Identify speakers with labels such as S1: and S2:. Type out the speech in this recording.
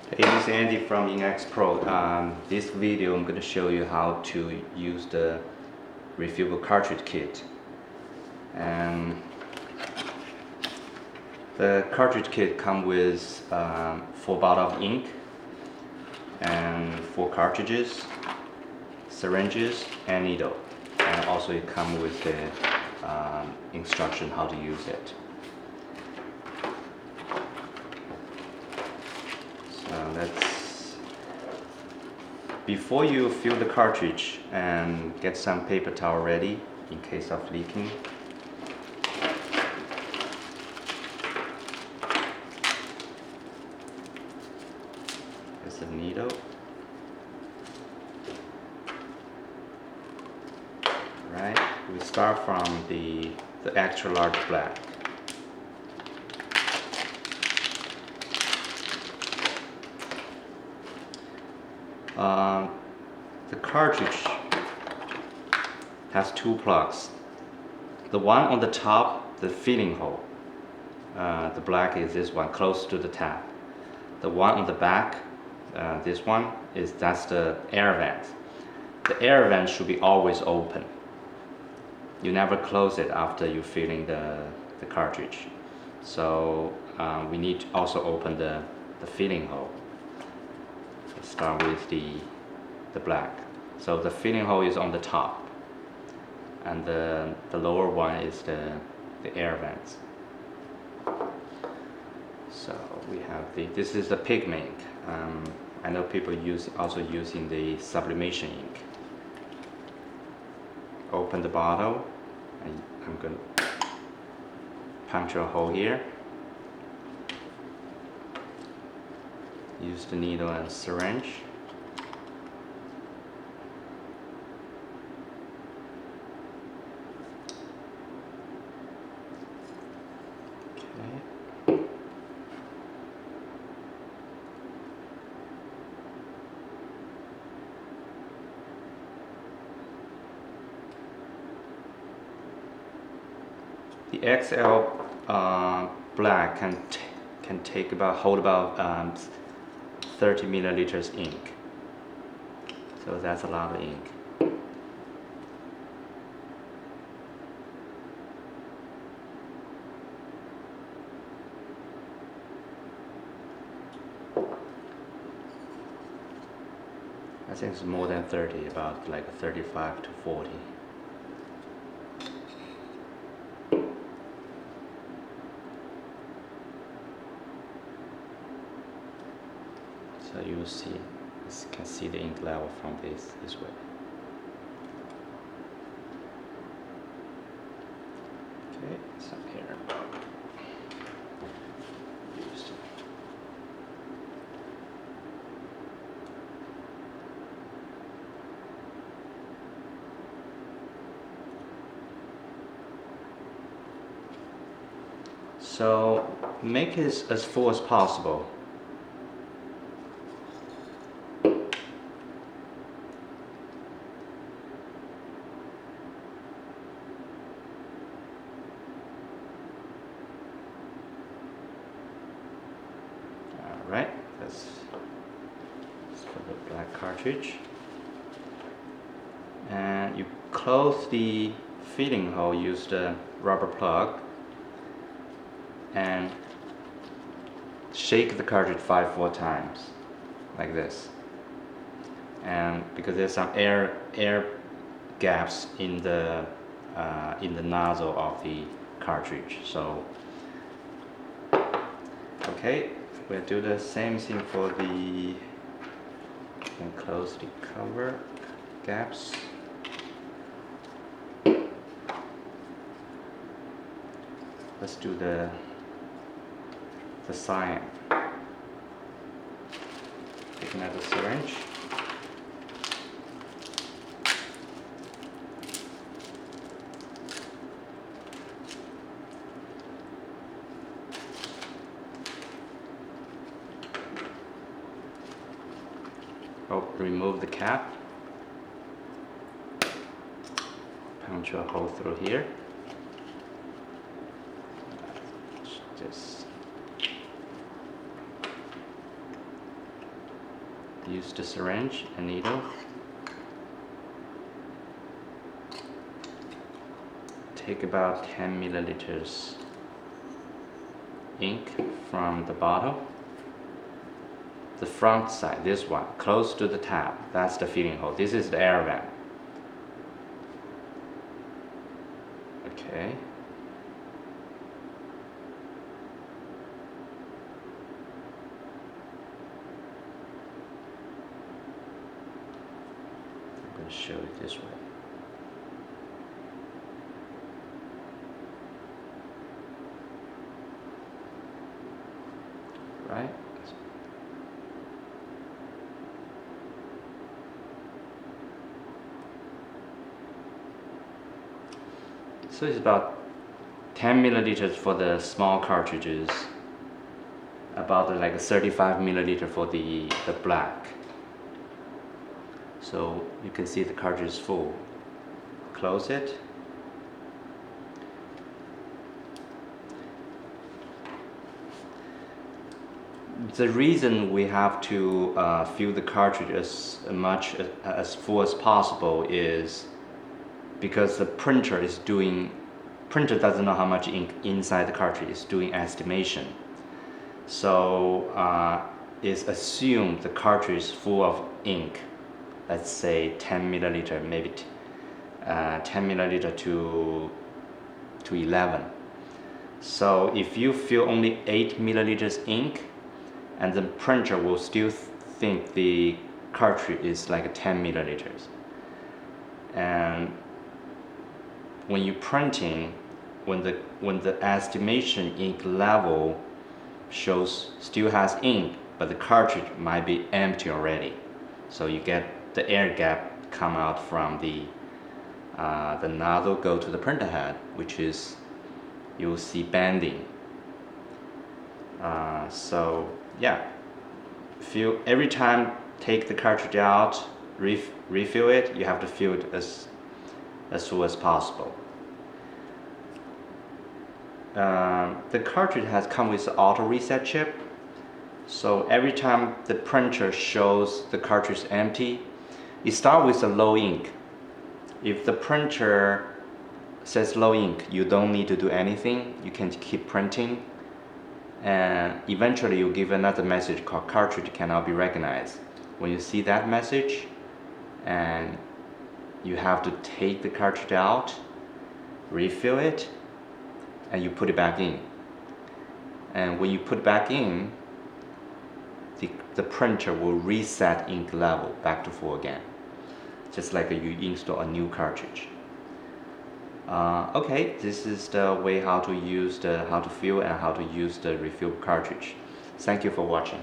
S1: Hey, this is Andy from INKXPRO. This video I'm going to show you how to use the refillable cartridge kit. And the cartridge kit comes with 4 bottles of ink and 4 cartridges, syringes, and needle. And also it comes with the instruction how to use it. Before you fill the cartridge, and get some paper towel ready in case of leaking. There's a needle. Right, we start from the extra large black. The cartridge has 2 plugs. The one on the top, the filling hole, the black is this one, close to the tap. The one on the back, this one, that's the air vent. The air vent should be always open. You never close it after you filling the cartridge. So we need to also open the filling hole. Let's start with the black. So the filling hole is on the top, and the lower one is the air vents. So we have this is the pigment ink. I know people also using the sublimation ink. Open the bottle, and I'm going to puncture a hole here. Use the needle and syringe. Okay. The XL black can hold about 30 milliliters ink. So that's a lot of ink. I think it's more than 30, about like 35 to 40. So you can see the ink level from this way. Okay, so here. So make it as full as possible. Alright, that's for the black cartridge. And you close the filling hole, use the rubber plug, and shake the cartridge 5-4 times, like this. And because there's some air gaps in the nozzle of the cartridge, so okay, we'll do the same thing for the. And close the cover gaps. Let's do the cyan. Take another syringe. Remove the cap. Punch a hole through here. Just use the syringe and needle. Take about 10 milliliters ink from the bottle. The front side, this one, close to the tab, that's the filling hole. This is the air vent. Okay. I'm going to show it this way. Right? So it's about 10 milliliters for the small cartridges, about like 35 milliliter for the black. So you can see the cartridge is full. Close it. The reason we have to fill the cartridge as full as possible is because the printer doesn't know how much ink inside the cartridge, is doing estimation. So it's assumed the cartridge is full of ink, let's say 10 milliliter, maybe 10 milliliter to 11. So if you fill only 8 milliliters ink, and the printer will still think the cartridge is like 10 milliliters. And when you're printing, when the estimation ink level shows still has ink, but the cartridge might be empty already, so you get the air gap come out from the nozzle go to the printer head, which is you'll see banding. So yeah, every time take the cartridge out, refill it. You have to fill it as full as possible. The cartridge has come with an auto reset chip, so every time the printer shows the cartridge empty, it starts with a low ink. If the printer says low ink, you don't need to do anything. You can keep printing, and eventually you'll give another message called cartridge cannot be recognized. When you see that message, and you have to take the cartridge out, refill it, and you put it back in. And when you put it back in, the printer will reset ink level back to full again, just like you install a new cartridge. Okay, this is the way how to fill and how to use the refill cartridge. Thank you for watching.